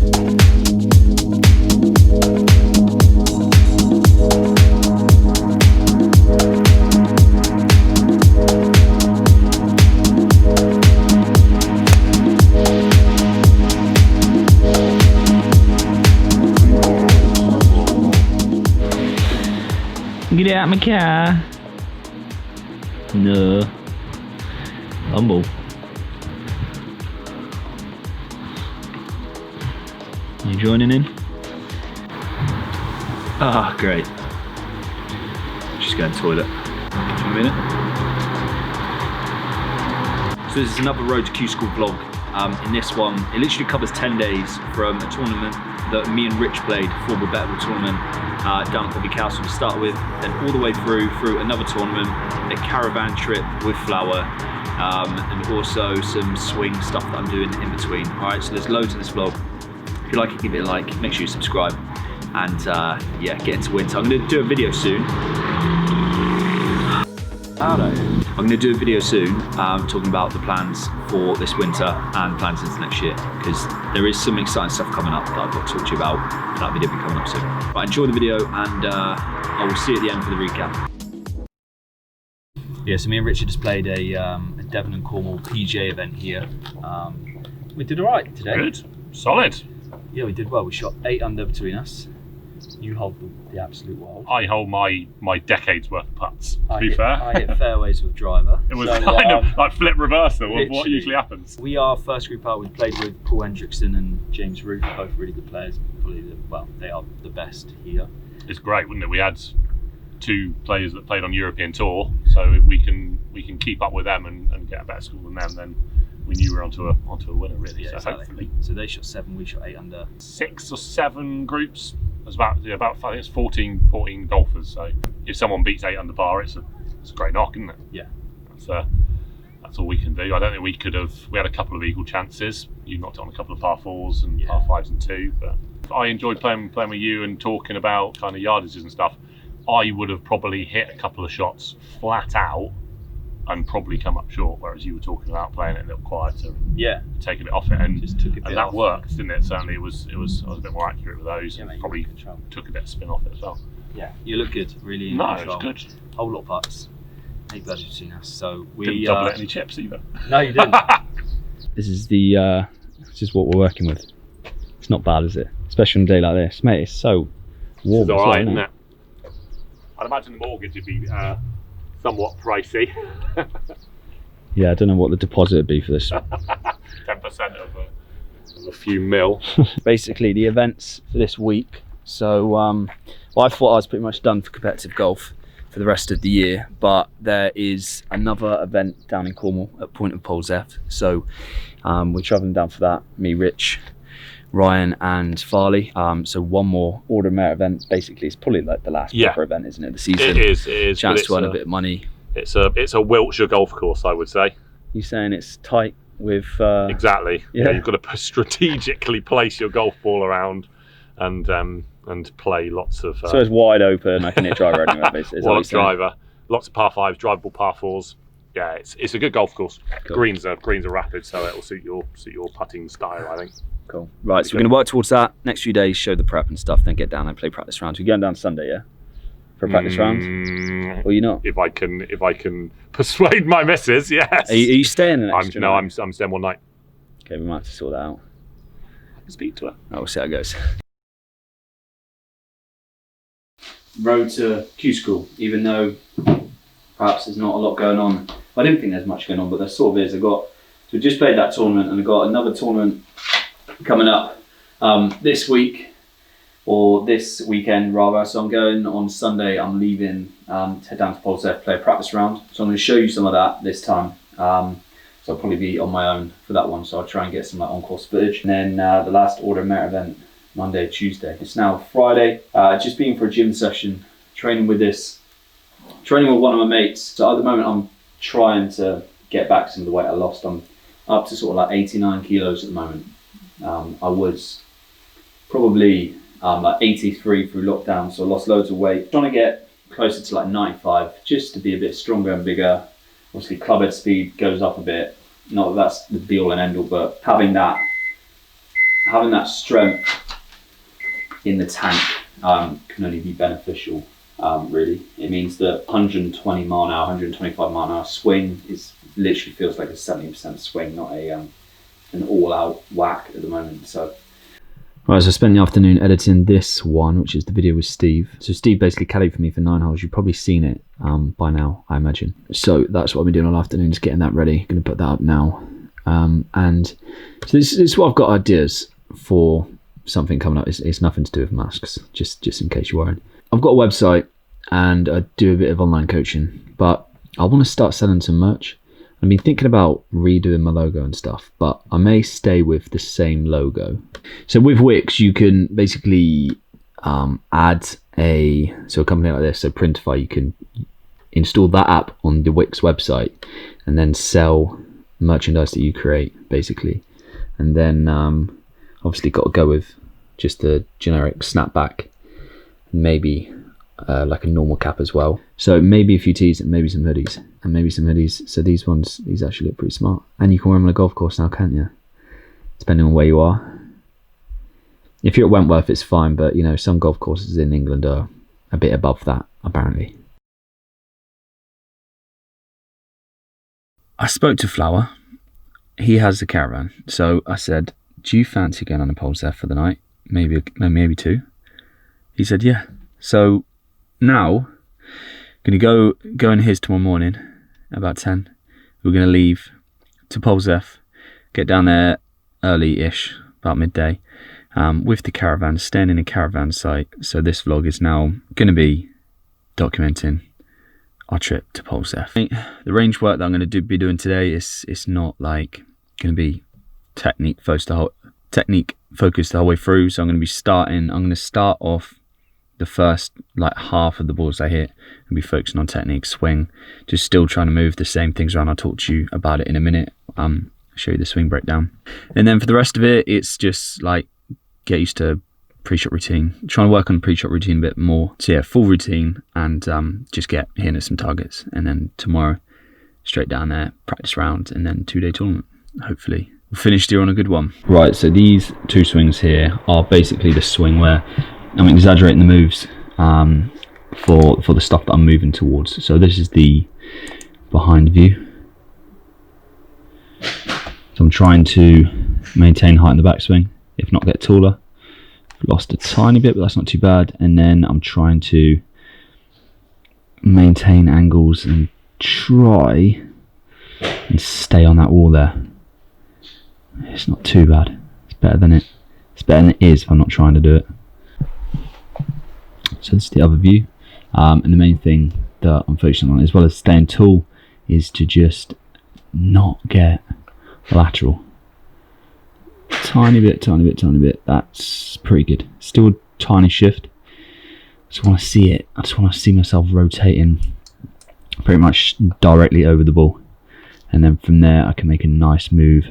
Get out my car. No. Humble. You joining in? Ah, great. Just going to the toilet. Just a minute. So this is another Road to Q School vlog. In this one, it literally covers 10 days from a tournament that me and Rich played, former Bettable tournament, down at Bovey Castle to start with, then all the way through another tournament, a caravan trip with Flower, and also some swing stuff that I'm doing in between. Alright, so there's loads in this vlog. If you like it, give it a like, make sure you subscribe, and yeah, get into winter. I'm going to do a video soon. I'm going to do a video soon talking about the plans for this winter and plans into next year, because there is some exciting stuff coming up that I've got to talk to you about. That video will be coming up soon. Right, enjoy the video, and I will see you at the end for the recap. Yeah, so me and Richard just played a Devon and Cornwall PGA event here. We did alright today. Good, solid. Yeah, we did well. We shot 8 under between us. You hold the absolute wild. I hold my decade's worth of putts, to be fair. I hit fairways with driver. It was so, kind of like flip reversal of what usually happens. We are first group out. We played with Paul Hendrickson and James Wiltshire, both really good players. Probably, well, they are the best here. It's great, wouldn't it? We had 2 players that played on European Tour, so if we can keep up with them and get a better score than them, then we knew we were onto a winner, really. Yeah, so exactly. Hopefully. So they shot 7, we shot 8 under. 6 or 7 groups. There's about I think it's 14 golfers. So if someone beats 8 under par, it's a great knock, isn't it? Yeah. That's all we can do. I don't think we could have. We had a couple of equal chances. You knocked on a couple of par 4s and par 5s and 2. But I enjoyed playing with you and talking about kind of yardages and stuff. I would have probably hit a couple of shots flat out and probably come up short, whereas you were talking about playing it a little quieter and taking it off it, and just took a bit and that off. worked, didn't it? Certainly I was a bit more accurate with those, Yeah, and mate, probably took a bit of spin off it as well. Yeah, you look good, really. No, it was good. Whole lot of putts. 8 birdies between us. So we didn't double any chips either. No, you didn't. This is what we're working with. It's not bad, is it? Especially on a day like this, mate. It's so warm. It's alright, isn't it? I'd imagine the mortgage would be somewhat pricey. Yeah, I don't know what the deposit would be for this. 10% of a few mil. Basically, the events for this week. So, well, I thought I was pretty much done for competitive golf for the rest of the year, but there is another event down in Cornwall at Point of Polzeath. So, we're travelling down for that. Me, Rich, Ryan, and Farley. So one more Order of Merit event. Basically, it's probably like the last proper event, isn't it? The season. It is. Chance to earn a bit of money. It's a Wiltshire golf course, I would say. You saying it's tight with exactly. Yeah, you've got to strategically place your golf ball around and play lots of so it's wide open. I can hit driver anywhere, basically. Wide driver, lots of par 5s, drivable par 4s. Yeah, it's a good golf course. Cool. Greens are rapid, so it will suit your putting style, I think. Cool. Right, so we're going to work towards that. Next few days, show the prep and stuff, then get down and play practice rounds. We're going down Sunday, yeah? For a practice round? Or you not? If I can persuade my missus, yes. Are you staying the next No, I'm staying one night. Okay, we might have to sort that out. I can speak to her. We'll see how it goes. Road to Q School, even though perhaps there's not a lot going on. I didn't think there's much going on, but there sort of is. So we just played that tournament, and I got another tournament coming up this week, or this weekend rather. So I'm going on Sunday. I'm leaving to head down to Polzeath, play a practice round. So I'm going to show you some of that this time. So I'll probably be on my own for that one. So I'll try and get some like on-course footage. And then the last Order of Merit event, Monday, Tuesday. It's now Friday. Just been for a gym session, training with one of my mates. So at the moment I'm trying to get back some of the weight I lost. I'm up to sort of like 89 kilos at the moment. I was probably like 83 through lockdown, so I lost loads of weight. Trying to get closer to like 95, just to be a bit stronger and bigger. Obviously clubhead speed goes up a bit. Not that that's the be all and end all, but having that having that strength in the tank can only be beneficial. Really, it means that 120 mile an hour, 125 mile an hour swing literally feels like a 70% swing, not an all-out whack at the moment. So. Right, so I spent the afternoon editing this one, which is the video with Steve. So Steve basically caddied for me for 9 holes. You've probably seen it by now, I imagine. So that's what I've been doing all afternoon, just getting that ready. Going to put that up now. And so this is what I've got ideas for something coming up. It's nothing to do with masks, just in case you're worried. I've got a website and I do a bit of online coaching, but I want to start selling some merch. I've been thinking about redoing my logo and stuff, but I may stay with the same logo. So with Wix, you can basically add a company like this, so Printify, you can install that app on the Wix website and then sell merchandise that you create, basically. And then obviously got to go with just the generic snapback, maybe like a normal cap as well. So maybe a few tees and maybe some hoodies. So these actually look pretty smart. And you can wear them on a golf course now, can't you? Depending on where you are. If you're at Wentworth, it's fine, but you know, some golf courses in England are a bit above that, apparently. I spoke to Flower. He has the caravan. So I said, do you fancy going on a Polzeath for the night? Maybe 2. He said, yeah. So now, going to go in his tomorrow morning, about 10. We're going to leave to Polzeath, get down there early-ish, about midday, with the caravan, staying in a caravan site. So this vlog is now going to be documenting our trip to Polzeath. The range work that I'm going to be doing today is not like going to be technique focused the whole way through. So I'm going to start off the first like half of the balls I hit and be focusing on technique, swing, just still trying to move the same things around. I'll talk to you about it in a minute. Show you the swing breakdown, and then for the rest of it, it's just like get used to pre-shot routine, trying to work on pre-shot routine a bit more. So yeah, full routine, and just get hitting at some targets, and then tomorrow straight down there, practice round, and then 2-day tournament. Hopefully we'll finish the year on a good one. Right, so these 2 swings here are basically the swing where I'm exaggerating the moves for the stuff that I'm moving towards. So this is the behind view. So I'm trying to maintain height in the backswing, if not get taller. Lost a tiny bit, but that's not too bad. And then I'm trying to maintain angles and try and stay on that wall there. It's not too bad. It's better than it is if I'm not trying to do it. So this is the other view, and the main thing that I'm focusing on, as well as staying tall, is to just not get lateral. Tiny bit. That's pretty good. Still a tiny shift. Just want to see it. I just want to see myself rotating pretty much directly over the ball, and then from there I can make a nice move,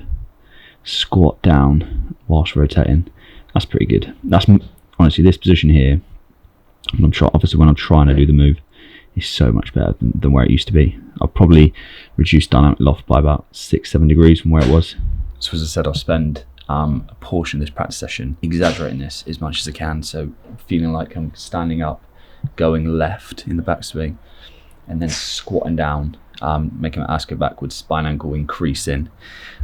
squat down whilst rotating. That's pretty good. That's honestly, this position here, obviously when I'm trying to do the move, is so much better than where it used to be. I'll probably reduce dynamic loft by about 6-7 degrees from where it was. So as I said, I'll spend a portion of this practice session exaggerating this as much as I can, so feeling like I'm standing up, going left in the backswing, and then squatting down, making my ass go backwards, spine angle increasing,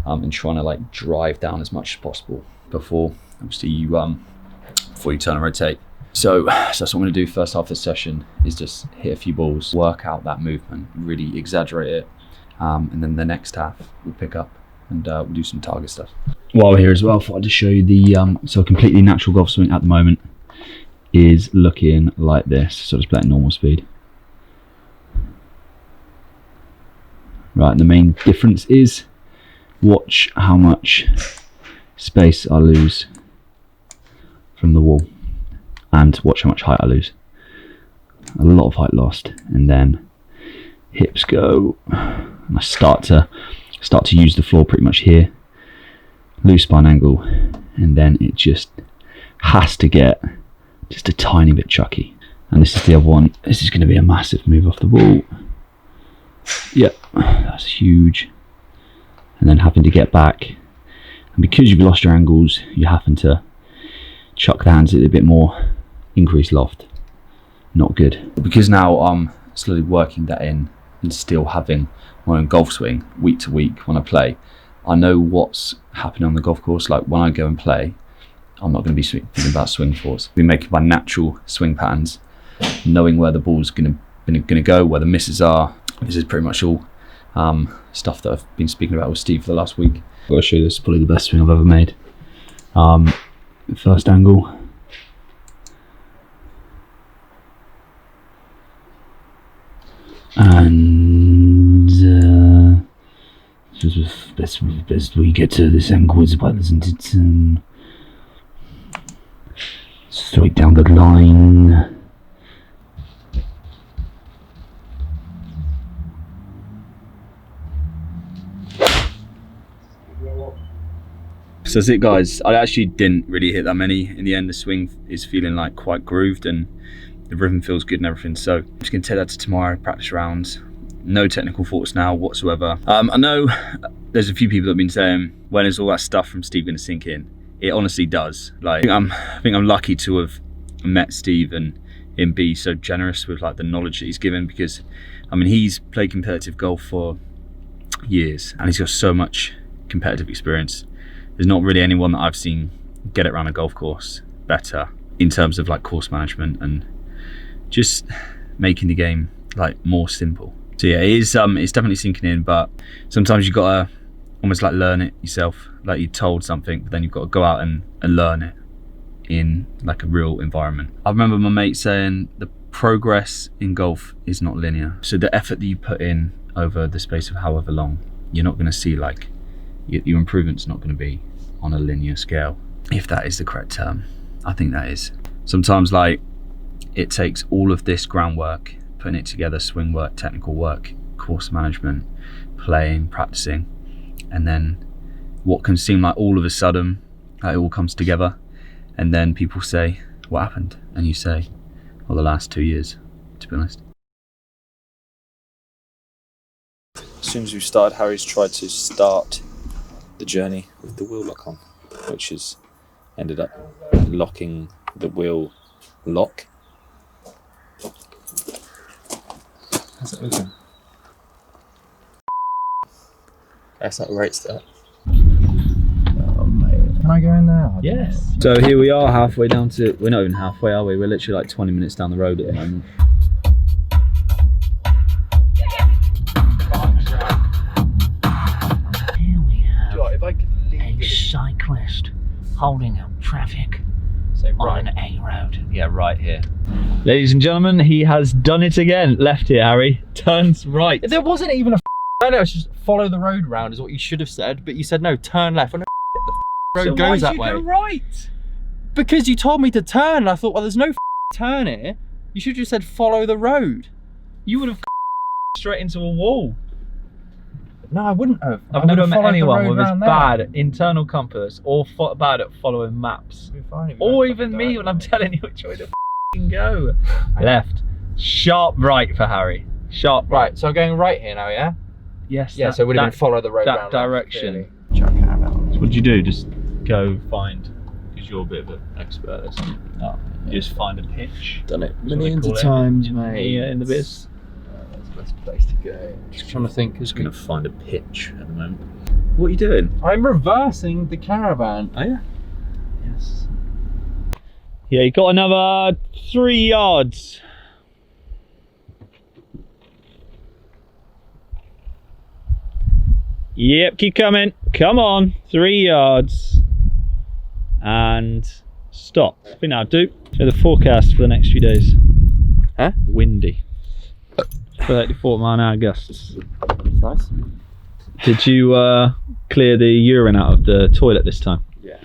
and trying to like drive down as much as possible before obviously you turn and rotate. So that's what I'm going to do first half of the session, is just hit a few balls, work out that movement, really exaggerate it, and then the next half we'll pick up and we'll do some target stuff. While we're here as well, I thought I'd just show you the so a completely natural golf swing at the moment is looking like this. So just play at normal speed. Right, the main difference is watch how much space I lose from the wall, and watch how much height I lose. A lot of height lost, and then hips go, and I start to use the floor pretty much here, loose spine angle, and then it just has to get just a tiny bit chucky. And this is the other one. This is going to be a massive move off the ball. Yep, that's huge. And then having to get back And because you've lost your angles, you're having to chuck the hands a little bit more, increase loft. Not good. Because now I'm slowly working that in and still having my own golf swing week to week when I play, I know what's happening on the golf course. Like when I go and play, I'm not going to be thinking about swing force. I'll be making my natural swing patterns, knowing where the ball's going to go, where the misses are. This is pretty much all stuff that I've been speaking about with Steve for the last week. I've got to show you, this is probably the best swing I've ever made. First angle. And best we get to this angle is about, isn't it? Straight down the line. So that's it, guys. I actually didn't really hit that many. In the end, the swing is feeling like quite grooved and the rhythm feels good and everything. So I'm just gonna take that to tomorrow, practice rounds. No technical thoughts now whatsoever. I know there's a few people that have been saying, when is all that stuff from Steve gonna sink in? It honestly does. Like, I think I'm lucky to have met Steve and him be so generous with like the knowledge that he's given, because I mean, he's played competitive golf for years and he's got so much competitive experience. There's not really anyone that I've seen get it around a golf course better in terms of like course management and just making the game like more simple. So yeah, it's definitely sinking in, but sometimes you gotta almost like learn it yourself. Like you're told something, but then you've got to go out and learn it in like a real environment. I remember my mate saying the progress in golf is not linear. So the effort that you put in over the space of however long, you're not gonna see like, your improvement's not going to be on a linear scale, if that is the correct term. I think that is. Sometimes like it takes all of this groundwork, putting it together, swing work, technical work, course management, playing, practicing, and then what can seem like all of a sudden it all comes together, and then people say, what happened? And you say, well, the last 2 years, to be honest. As soon as we started, Harry's tried to start the journey with the wheel lock on, which has ended up locking the wheel lock. How's it open? That's not right start. Oh mate, can I go in there? Yes. So here we are, halfway down to, we're not even halfway, are we? We're literally like 20 minutes down the road at the moment. A cyclist holding up traffic on a road. Yeah, right here. Ladies and gentlemen, he has done it again. Left here, Harry. Turns right. There wasn't even a no, it's just follow the road round is what you should have said, but you said no, turn left. Well, no, the road goes that way. Go right? Because you told me to turn and I thought, well, there's no turn here. You should have just said follow the road. You would have straight into a wall. No, I wouldn't have. I've never met anyone with as bad internal compass or bad at following maps. Or even me when I'm telling you which way to go. Left. Sharp right for Harry. Sharp right. Right, so I'm going right here now, yeah? Yes. Yeah, so it would have been follow the road that round direction. So what did you do? Just go find, because you're a bit of an expert at this. Oh, you just find a pitch. Done it millions of times, mate. Yeah, in the biz. That's the best place to go. Just trying to think. Just going to find a pitch at the moment. What are you doing? I'm reversing the caravan. Oh yeah? Yes. Yeah, you got another 3 yards. Yep, keep coming. Come on, 3 yards. And stop. I think that'll do. So the forecast for the next few days. Huh? Windy. 34 mile/hour gusts. Nice. Did you clear the urine out of the toilet this time? Yeah.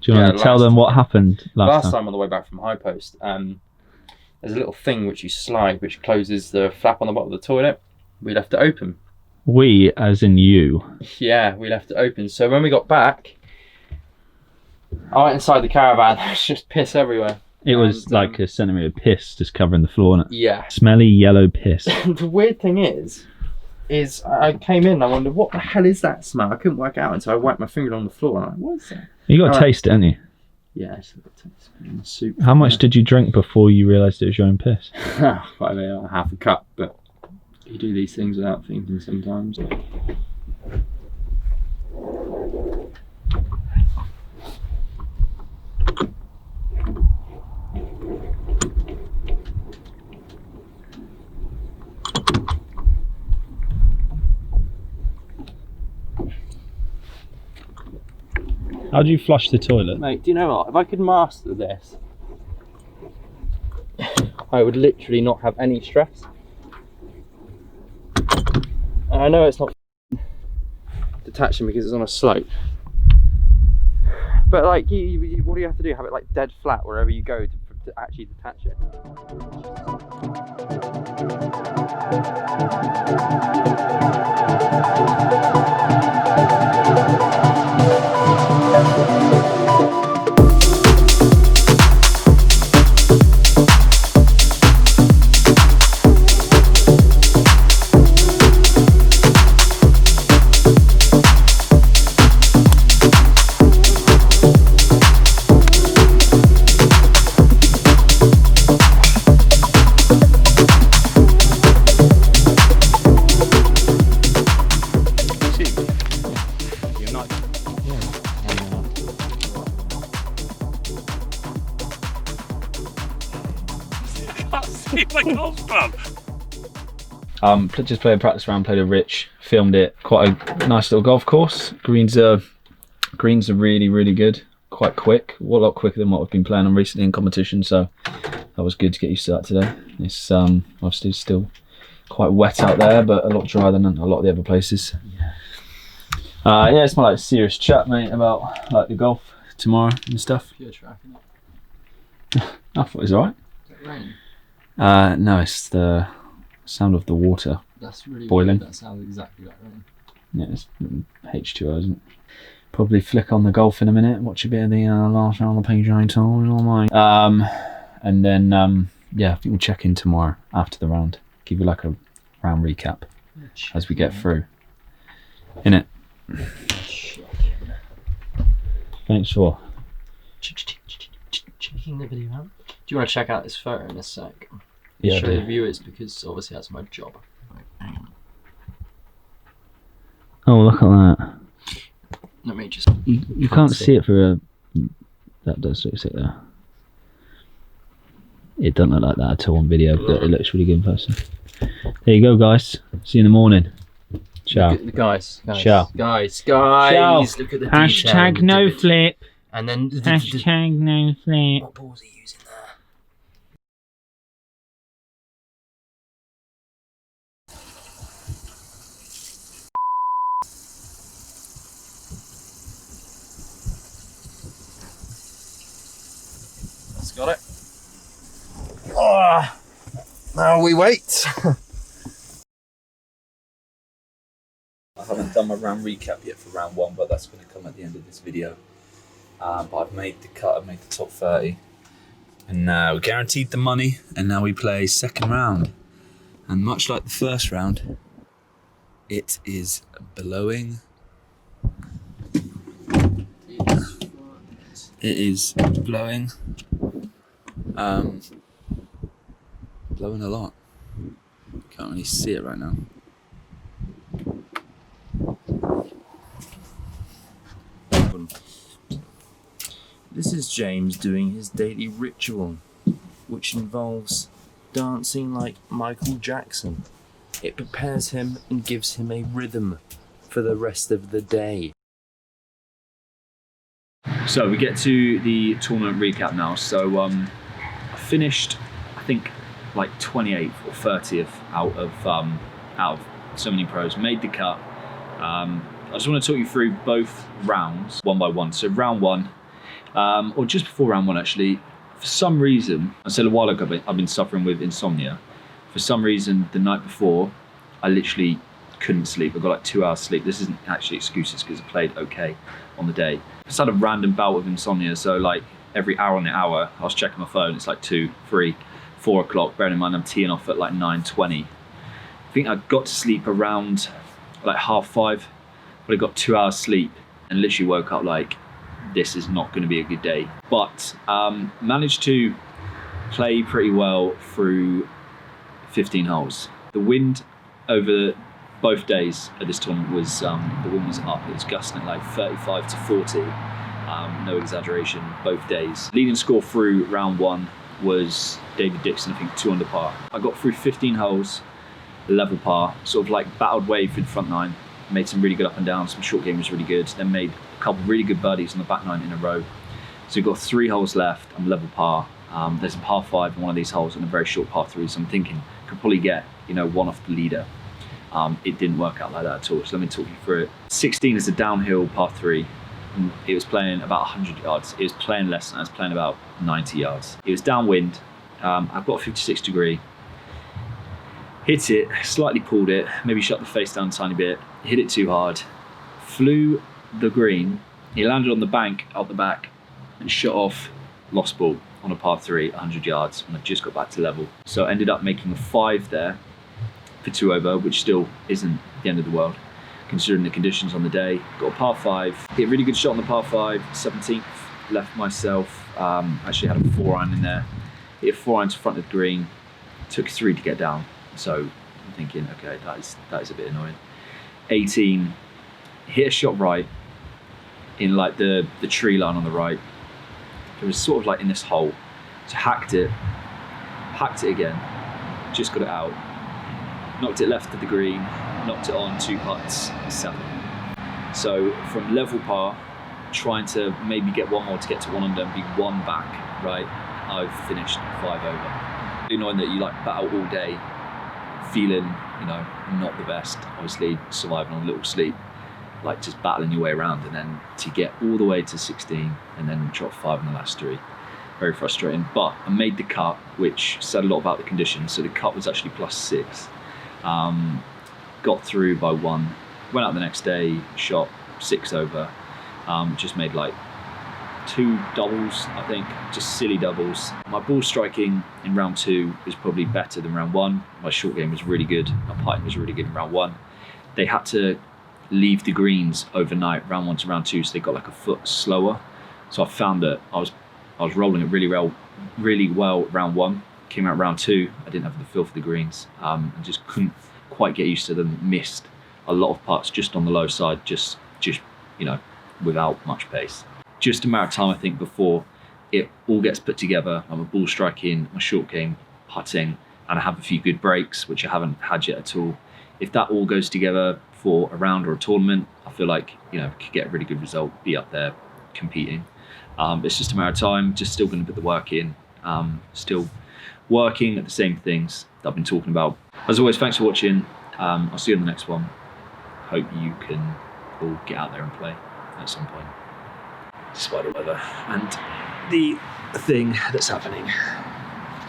Do you want to tell them what happened last time on the way back from High Post, there's a little thing which you slide which closes the flap on the bottom of the toilet. We left it open. We, as in you? Yeah, we left it open. So when we got back, I went inside the caravan. There's just piss everywhere. It was like a centimetre of piss just covering the floor, wasn't it? Yeah. Smelly yellow piss. The weird thing is, is I came in and I wondered, what the hell is that smell? I couldn't work it out until I wiped my finger on the floor. And I'm like, what is that? You got to taste it, haven't you? Yeah, I just got to taste it in the soup. How much did you drink before you realised it was your own piss? Well, half a cup, but you do these things without thinking sometimes. How do you flush the toilet? Mate, do you know what? If I could master this, I would literally not have any stress. And I know it's not detaching because it's on a slope, but like, what do you have to do? Have it like dead flat wherever you go to actually detach it? Just played a practice round, played a Rich, filmed it. Quite a nice little golf course. Greens are really, really good. Quite quick, a lot quicker than what I've been playing on recently in competition. So that was good to get used to that today. It's obviously still quite wet out there, but a lot drier than a lot of the other places. Yeah, it's more like a serious chat, mate, about like the golf tomorrow and stuff. You're tracking I thought it was alright. Is it rain? No, it's the sound of the water. That's really boiling. Weird. That sounds exactly like rain. Yeah, it's H2O, isn't it? Probably flick on the golf in a minute, watch a bit of the last round of the PGA Tour, you know what I mean? And then, yeah, I think we'll check in tomorrow after the round. Give you like a round recap as we get through. Innit? Thanks for checking the video out. Do you want to check out this photo in a sec? Yeah, show the viewers, because obviously that's my job. Right, hang on. Oh, look at that. Let me just. You can't see it for a. That does sit there. It doesn't look like that at all on video, but it looks really good in person. There you go, guys. See you in the morning. Ciao. Look at the guys. Ciao. Guys. Ciao. Look at the Hashtag detail. no flip. And then Hashtag no flip. what balls are you using there? That's got it. Now we wait. I haven't done my round recap yet for round one, but that's going to come at the end of this video. But I've made the cut, I've made the top 30. And now we guaranteed the money, and now we play second round. And much like the first round, it is blowing. It is blowing. Blowing a lot. Can't really see it right now. This is James doing his daily ritual, which involves dancing like Michael Jackson. It prepares him and gives him a rhythm for the rest of the day. So we get to the tournament recap now. So I finished, I think, like 28th or 30th out of so many pros. Made the cut. I just want to talk you through both rounds one by one. So round one, or just before round one actually, for some reason, I said a while ago I've been suffering with insomnia. For some reason, the night before, I literally couldn't sleep. I got like 2 hours sleep. This isn't actually excuses because I played okay on the day. I just had a random bout of insomnia. So like every hour on the hour, I was checking my phone. It's like 2, 3, 4 o'clock. Bearing in mind I'm teeing off at like 9:20. I think I got to sleep around like 5:30, but I got 2 hours sleep and literally woke up like, this is not going to be a good day. But managed to play pretty well through 15 holes. The wind over both days at this tournament was, the wind was up. It was gusting at like 35 to 40, no exaggeration, both days. Leading score through round 1 was David Dixon, I think 2 under par. I got through 15 holes, level par, sort of like battled way through the front 9, made some really good up and down, some short game was really good, then made a couple of really good birdies on the back 9 in a row. So we've got 3 holes left, I'm level par. There's a par 5 in one of these holes and a very short par 3, so I'm thinking could probably get, you know, 1 off the leader. It didn't work out like that at all, so let me talk you through it. 16 is a downhill par 3. And it was playing about 100 yards. It was playing less than I was playing about 90 yards. It was downwind. I've got a 56 degree. Hit it, slightly pulled it, maybe shut the face down a tiny bit, hit it too hard, flew the green. He landed on the bank out the back and shot off, lost ball on a par 3, 100 yards, and I just got back to level. So I ended up making a 5 there for 2 over, which still isn't the end of the world considering the conditions on the day. Got a par 5, hit a really good shot on the par 5, 17th, left myself, actually had a 4-iron in there, hit a 4-iron to front of the green, took 3 to get down. So I'm thinking, okay, that is a bit annoying. 18, hit a shot right in like the tree line on the right. It was sort of like in this hole. So hacked it again, just got it out. Knocked it left of the green, knocked it on 2 putts, 7. So from level par, trying to maybe get 1 more to get to 1 under and be 1 back, right? I've finished 5 over. Really annoying that you like battle all day, feeling, you know, not the best. Obviously surviving on little sleep, like just battling your way around, and then to get all the way to 16 and then drop 5 in the last 3. Very frustrating, but I made the cut, which said a lot about the conditions. So the cut was actually +6. Got through by 1. Went out the next day, shot 6 over. Just made like 2 doubles, I think, just silly doubles. My ball striking in round 2 was probably better than round 1. My short game was really good. My putting was really good in round 1. They had to leave the greens overnight, round 1 to round 2, so they got like a foot slower. So I found that I was rolling it really well round 1. Came out round 2, I didn't have the feel for the greens, and just couldn't quite get used to them. Missed a lot of putts just on the low side, just you know, without much pace. Just a matter of time, I think, before it all gets put together. I'm a ball striking, my short game, putting, and I have a few good breaks, which I haven't had yet at all. If that all goes together for a round or a tournament, I feel like, you know, could get a really good result, be up there competing. It's just a matter of time, just still going to put the work in, still working at the same things that I've been talking about. As always, thanks for watching. I'll see you on the next one. Hope you can all get out there and play at some point, despite the weather and the thing that's happening.